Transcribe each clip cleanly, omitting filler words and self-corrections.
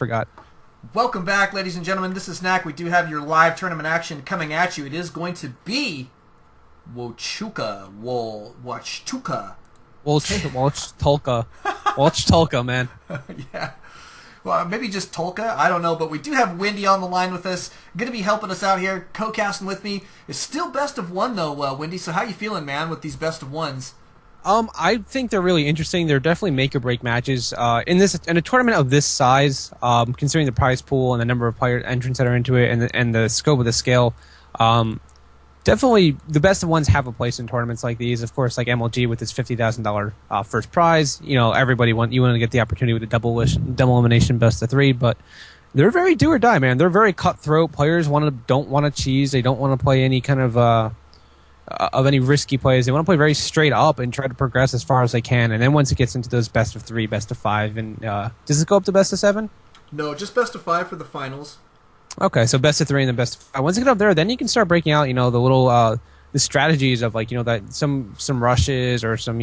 forgot. Welcome back, ladies and gentlemen. This is Snack. We do have your live tournament action coming at you. It is going to be Wochtulka. Wochtulka, man. Yeah. Well, maybe just Tulka. I don't know, but we do have Wendy on the line with us. Going to be helping us out here, co-casting with me. It's still best of one, though, Wendy. So how you feeling, man, with these best of ones? I think they're really interesting. They're definitely make-or-break matches. In a tournament of this size, considering the prize pool and the number of player entrants that are into it and the scope of the scale, definitely the best of ones have a place in tournaments like these. Of course, like MLG with its $50,000 first prize, you want to get the opportunity with a double elimination best of three, but they're very do or die, man. They're very cutthroat. Players don't want to cheese. They don't want to play any kind of any risky plays. They want to play very straight up and try to progress as far as they can. And then once it gets into those best of 3, best of 5, and does it go up to best of 7? No, just best of 5 for the finals. Okay, so best of 3 and then best of 5. Once you get up there, then you can start breaking out, the little the strategies of that some rushes or some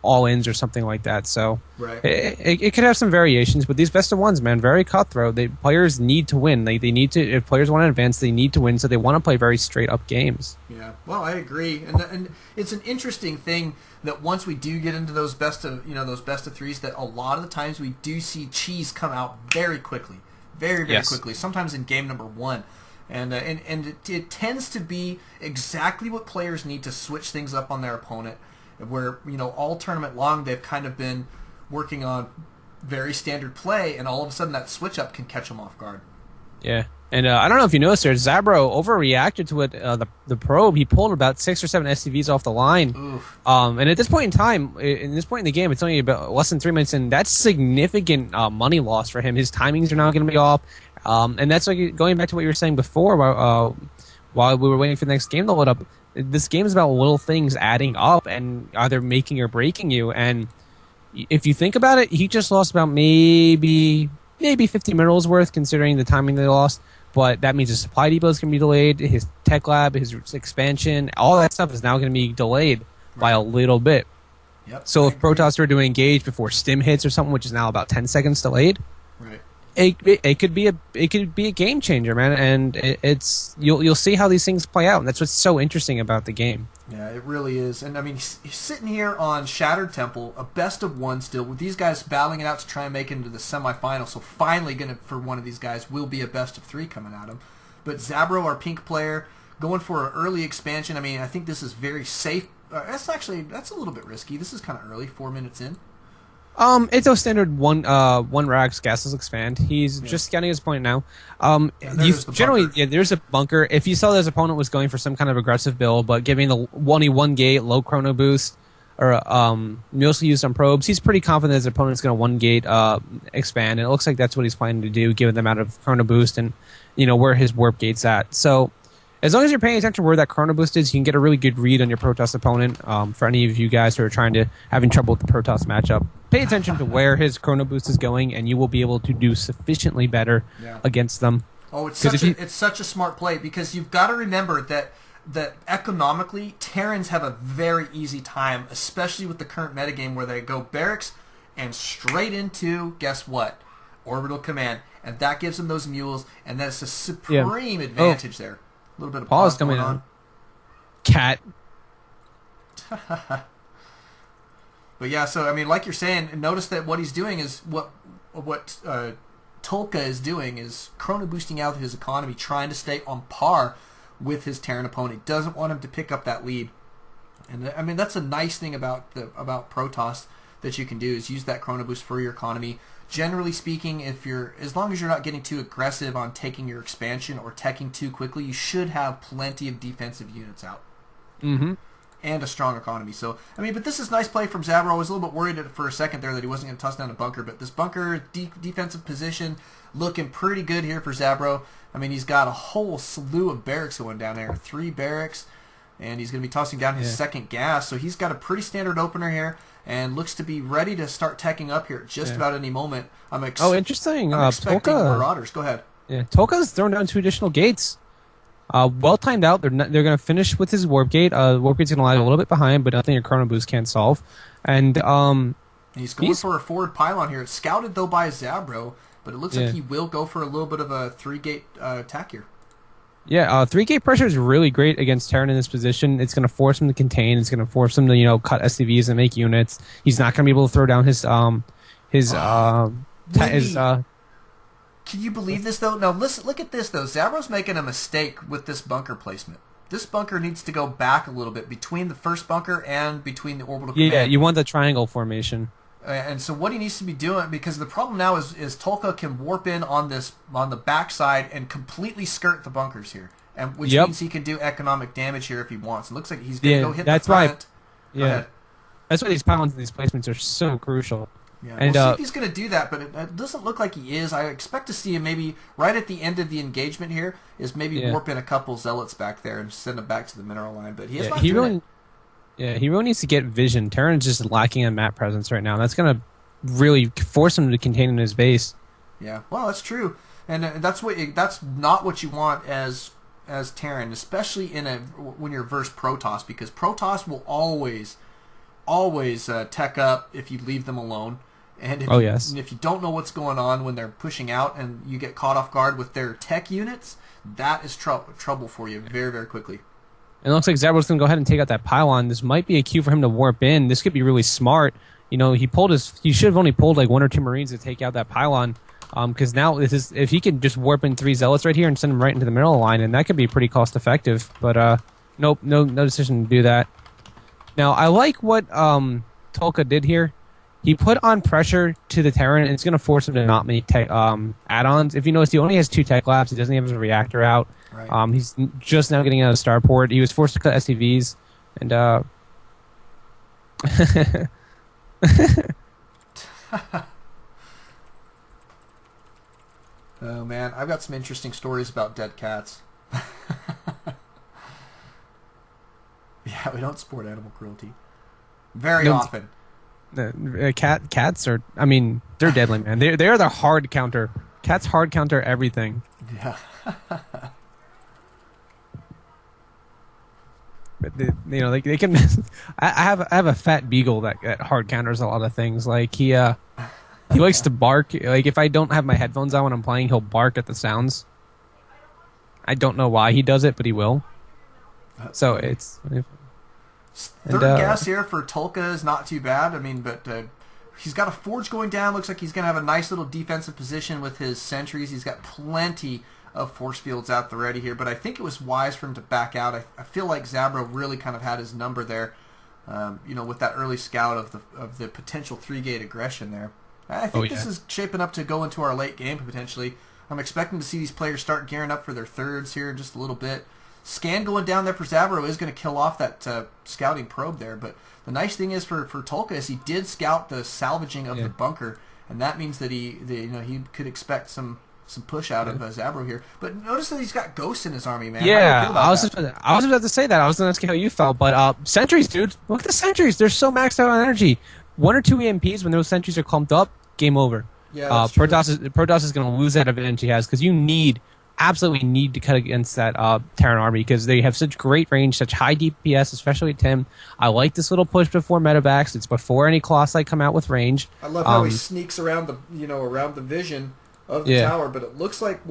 all-ins or something like that. So right. it could have some variations, but these best of ones, man, very cutthroat. Players need to win. They need to. If players want to advance, they need to win. So they want to play very straight up games. Yeah, well, I agree, and it's an interesting thing that once we do get into those best of threes, that a lot of the times we do see cheese come out very quickly, very quickly. Sometimes in game number 1. And it tends to be exactly what players need to switch things up on their opponent, where all tournament long they've kind of been working on very standard play, and all of a sudden that switch up can catch them off guard. Yeah, and I don't know if you noticed there, Zabro overreacted to it. The probe, he pulled about 6 or 7 SCVs off the line. Oof. And at this point in time, in the game, it's only about less than 3 minutes in. That's significant money loss for him. His timings are now going to be off. And that's like going back to what you were saying before while we were waiting for the next game to load up. This game is about little things adding up and either making or breaking you. And if you think about it, he just lost about maybe 50 minerals worth considering the timing they lost. But that means his supply depot is going to be delayed, his tech lab, his expansion, all that stuff is now going to be delayed by a little bit. Yep, so if Protoss were to engage before stim hits or something, which is now about 10 seconds delayed, right. It could be a game changer, man, and you'll see how these things play out, and that's what's so interesting about the game. Yeah, it really is. And I mean, he's sitting here on Shattered Temple, a best of 1 still, with these guys battling it out to try and make it into the semifinal. So finally, for one of these guys, will be a best of 3 coming at him. But Zabro, our pink player, going for an early expansion. I mean, I think this is very safe. That's a little bit risky. This is kind of early, 4 minutes in. It's a standard one rags gasless expand. He's just getting his point now. There's a bunker. If you saw his opponent was going for some kind of aggressive build, but giving the only 1 gate, low chrono boost, or mostly used on probes, he's pretty confident his opponent's going to 1 gate expand, and it looks like that's what he's planning to do, given the amount of chrono boost and where his warp gate's at. So as long as you're paying attention to where that chrono boost is, you can get a really good read on your Protoss opponent. For any of you guys who are having trouble with the Protoss matchup, pay attention to where his chrono boost is going, and you will be able to do sufficiently better against them. Oh, it's such a smart play, because you've got to remember that economically, Terrans have a very easy time, especially with the current metagame where they go barracks and straight into, guess what? Orbital command. And that gives them those mules, and that's a supreme advantage there. A little bit of pause coming on. Cat. But yeah, so I mean, like you're saying, notice that what he's doing is what Tulka is doing is chrono boosting out his economy, trying to stay on par with his Terran opponent. He doesn't want him to pick up that lead, and I mean that's a nice thing about Protoss that you can do is use that chrono boost for your economy. Generally speaking, as long as you're not getting too aggressive on taking your expansion or teching too quickly, you should have plenty of defensive units out. Mm-hmm. And a strong economy. So, I mean, but this is nice play from Zabro. I was a little bit worried for a second there that he wasn't going to toss down a bunker, but this bunker defensive position looking pretty good here for Zabro. I mean, he's got a whole slew of barracks going down there, 3 barracks, and he's going to be tossing down his second gas. So he's got a pretty standard opener here, and looks to be ready to start teching up here just about any moment. Interesting. I'm expecting Marauders. Go ahead. Yeah, Tolka's thrown down 2 additional gates. Well timed out. They're going to finish with his warp gate. Warp gate's going to lie a little bit behind, but nothing a chrono boost can't solve. And he's going for a forward pylon here. It's scouted though by Zabro, but it looks like he will go for a little bit of a 3-gate attack here. Yeah, 3-gate pressure is really great against Terran in this position. It's going to force him to contain. It's going to force him to, cut SCVs and make units. He's not going to be able to throw down Can you believe this, though? Now, listen, look at this, though. Zabro's making a mistake with this bunker placement. This bunker needs to go back a little bit between the first bunker and between the orbital command. Yeah, you want the triangle formation. And so what he needs to be doing, because the problem now is Tulka can warp in on the backside and completely skirt the bunkers here, and which means he can do economic damage here if he wants. It looks like he's going to go hit the front. That's why these pylons and these placements are so crucial. Yeah, and we'll see if he's going to do that, but it doesn't look like he is. I expect to see him maybe right at the end of the engagement here is maybe warp in a couple zealots back there and send them back to the mineral line. But he is not doing it. Yeah, he really needs to get vision. Terran's just lacking a map presence right now. That's going to really force him to contain in his base. Yeah, well, that's true, and that's not what you want as Terran, especially when you're versus Protoss, because Protoss will always tech up if you leave them alone. And if you don't know what's going on when they're pushing out and you get caught off guard with their tech units, that is trouble for you very, very quickly. And it looks like Zabro's going to go ahead and take out that pylon. This might be a cue for him to warp in. This could be really smart. He should have only pulled like 1 or 2 Marines to take out that pylon. Because now if he can just warp in 3 zealots right here and send them right into the middle line, and that could be pretty cost effective. But nope, no decision to do that. Now I like what Tulka did here. He put on pressure to the Terran, and it's going to force him to not make add-ons. If you notice, he only has 2 tech labs. He doesn't have his reactor out. Right. He's just now getting out of starport. He was forced to cut SCVs, and oh man, I've got some interesting stories about dead cats. Yeah, we don't support animal cruelty very often. Cats are, they're deadly, man. They are the hard counter. Cats hard counter everything. Yeah. But they can. I have a fat beagle that hard counters a lot of things. Like he likes to bark. Like if I don't have my headphones on when I'm playing, he'll bark at the sounds. I don't know why he does it, but he will. So it's. Third gas here for Tulka is not too bad. But he's got a forge going down. Looks like he's going to have a nice little defensive position with his sentries. He's got plenty of force fields out the ready here, but I think it was wise for him to back out. I feel like Zabro really kind of had his number there, with that early scout of the potential 3-gate aggression there. I think this is shaping up to go into our late game potentially. I'm expecting to see these players start gearing up for their thirds here in just a little bit. Scan going down there for Zabro is going to kill off that scouting probe there, but the nice thing is for Tulka is he did scout the salvaging of the bunker, and that means that he could expect some push out of Zabro here. But notice that he's got ghosts in his army, man. Yeah, I was about to say that. I was going to ask you how you felt, but sentries, dude. Look at the sentries. They're so maxed out on energy. 1 or 2 EMPs when those sentries are clumped up, game over. Yeah, Protoss is going to lose that advantage he has because you absolutely need to cut against that Terran army because they have such great range, such high DPS, especially Tim. I like this little push before medevacs. It's before any Colossi come out with range. I love how he sneaks around around the vision of the tower, but it looks like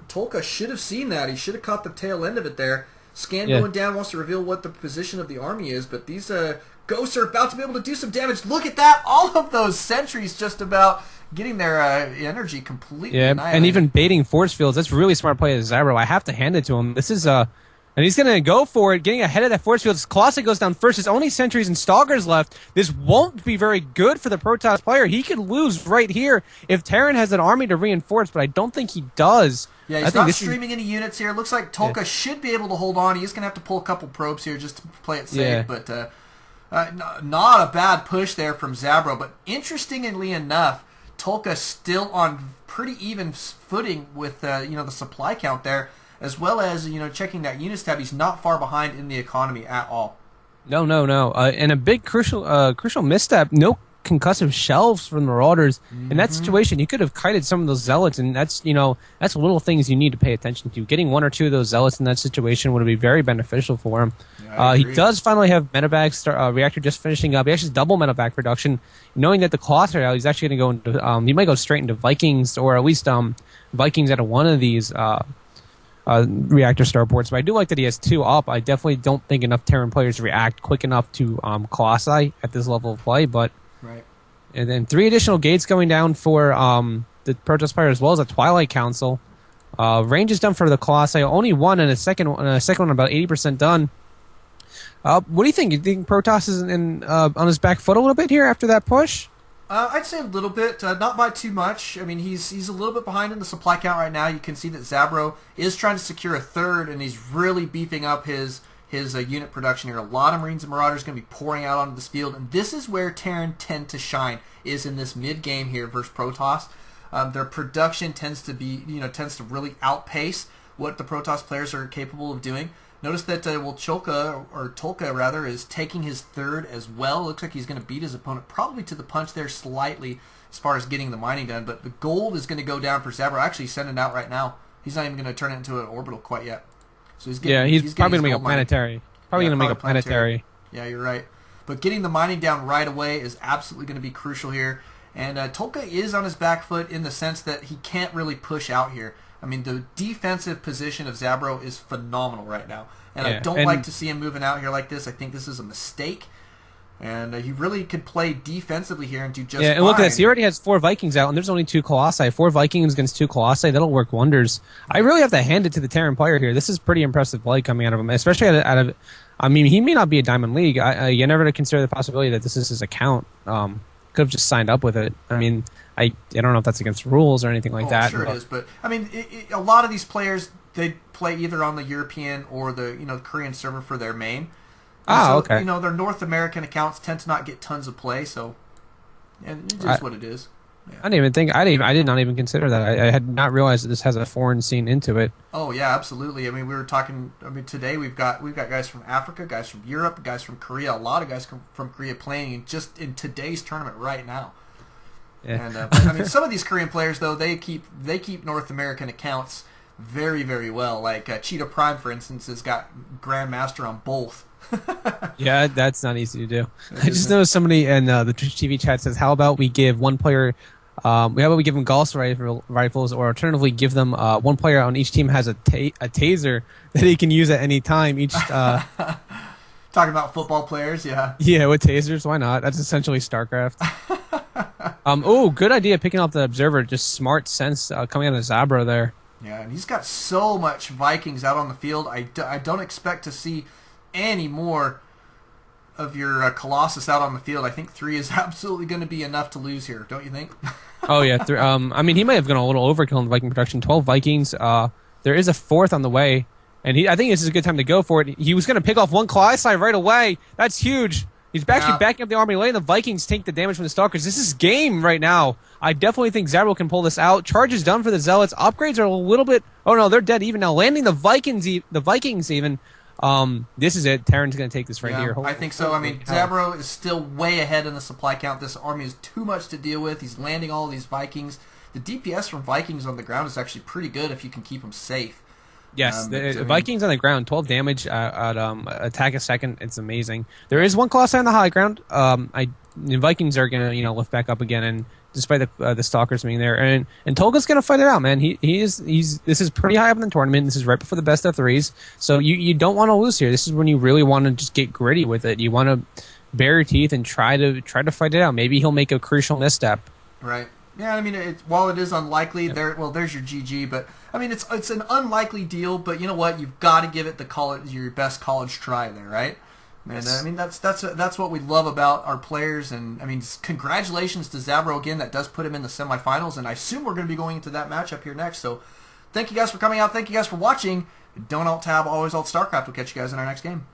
Tulka should have seen that. He should have caught the tail end of it there. Scan going down wants to reveal what the position of the army is, but these ghosts are about to be able to do some damage. Look at that! All of those sentries just about getting their energy completely annihilated. And even baiting force fields. That's really smart play as Zabro. I have to hand it to him. This is and he's going to go for it, getting ahead of that force field. Colossi goes down first. There's only sentries and stalkers left. This won't be very good for the Protoss player. He could lose right here if Terran has an army to reinforce, but I don't think he does. Yeah, he's not streaming any units here. Looks like Tulka should be able to hold on. He's going to have to pull a couple probes here just to play it safe, but not a bad push there from Zabro. But interestingly enough, Tulka still on pretty even footing with the supply count there, as well as checking that units tab. He's not far behind in the economy at all. No. And a big crucial misstep. No concussive shells from the Marauders. In that situation, you could have kited some of those Zealots, and that's little things you need to pay attention to. Getting 1 or 2 of those Zealots in that situation would be very beneficial for him. Yeah, he does finally have medevac reactor just finishing up. He actually has double medevac production, knowing that the Colossus out, he's actually going to go into, he might go straight into Vikings, or at least Vikings out of one of these reactor starports. But I do like that he has 2 up. I definitely don't think enough Terran players react quick enough to Colossi at this level of play. But and then 3 additional gates going down for the Protoss player, as well as a Twilight Council. Range is done for the Colossi. Only 1 and a second one about 80% done. What do you think? You think Protoss is on his back foot a little bit here after that push? I'd say a little bit, not by too much. I mean, he's a little bit behind in the supply count right now. You can see that Zabro is trying to secure a 3rd, and he's really beefing up his unit production here. A lot of Marines and Marauders going to be pouring out onto this field, and this is where Terran tend to shine, is in this mid game here versus Protoss. Their production tends to really outpace what the Protoss players are capable of doing. Notice that Wochtulka is taking his 3rd as well. Looks like he's going to beat his opponent probably to the punch there slightly as far as getting the mining done. But the gold is going to go down for Zabro. Actually, sending it out right now. He's not even going to turn it into an orbital quite yet. So he's probably going to make a planetary. Probably going to make a planetary. Yeah, you're right. But getting the mining down right away is absolutely going to be crucial here. And Tolka is on his back foot in the sense that he can't really push out here. I mean, the defensive position of Zabro is phenomenal right now. And I don't like to see him moving out here like this. I think this is a mistake. And he really could play defensively here and do just fine. And look at this. He already has 4 Vikings out, and there's only 2 Colossi. 4 Vikings against 2 Colossi. That'll work wonders. I really have to hand it to the Terran player here. This is pretty impressive play coming out of him, especially out of I mean, he may not be a Diamond League. You never consider the possibility that this is his account. Could have just signed up with it. I mean, I don't know if that's against rules or anything like that. Sure it is, but I mean, a lot of these players, they play either on the European or the Korean server for their main. Okay. Their North American accounts tend to not get tons of play, so it is what it is. Yeah. I did not even consider that. I had not realized that this has a foreign scene into it. Oh yeah, absolutely. I mean, we were talking. I mean, today we've got guys from Africa, guys from Europe, guys from Korea. A lot of guys from Korea playing just in today's tournament right now. Yeah. And I mean, some of these Korean players though they keep North American accounts very, very well. Like Cheetah Prime, for instance, has got Grandmaster on both. Yeah, that's not easy to do. I just noticed somebody in the Twitch TV chat says, "How about we give one player? How about we give them Gauss rifles, or alternatively give them one player on each team has a taser that he can use at any time." Each talking about football players, yeah. Yeah, with tasers, why not? That's essentially Starcraft. Good idea picking up the observer. Just smart sense coming out of Zabro there. Yeah, and he's got so much Vikings out on the field. I don't expect to see any more of your Colossus out on the field. I think 3 is absolutely going to be enough to lose here, don't you think? Oh yeah, I mean, he might have gone a little overkill in Viking production. 12 Vikings. There is a 4th on the way, and I think this is a good time to go for it. He was going to pick off 1 Colossi right away. That's huge. He's actually backing up the army, letting the Vikings take the damage from the Stalkers. This is game right now. I definitely think Zabro can pull this out. Charge is done for the Zealots. Upgrades are a little bit... Oh no, they're dead even now. Landing the Vikings even. This is it. Terran's going to take this right here. I think so. I mean, Zabro is still way ahead in the supply count. This army is too much to deal with. He's landing all of these Vikings. The DPS from Vikings on the ground is actually pretty good if you can keep them safe. Yes, Vikings on the ground, 12 damage at attack a second. It's amazing. There is 1 Colossi on the high ground. The Vikings are going to lift back up again, and despite the Stalkers being there, and Tolga's going to fight it out, man. This is pretty high up in the tournament. This is right before the best of 3s, so you don't want to lose here. This is when you really want to just get gritty with it. You want to bare your teeth and try to fight it out. Maybe he'll make a crucial misstep. Right. Yeah, I mean, while it is unlikely, there's your GG. But I mean, it's an unlikely deal. But you know what? You've got to give it your best college try there, right? And yes. I mean, that's what we love about our players. And I mean, congratulations to Zabro again. That does put him in the semifinals, and I assume we're going to be going into that matchup here next. So, thank you guys for coming out. Thank you guys for watching. Don't alt tab, always alt Starcraft. We'll catch you guys in our next game.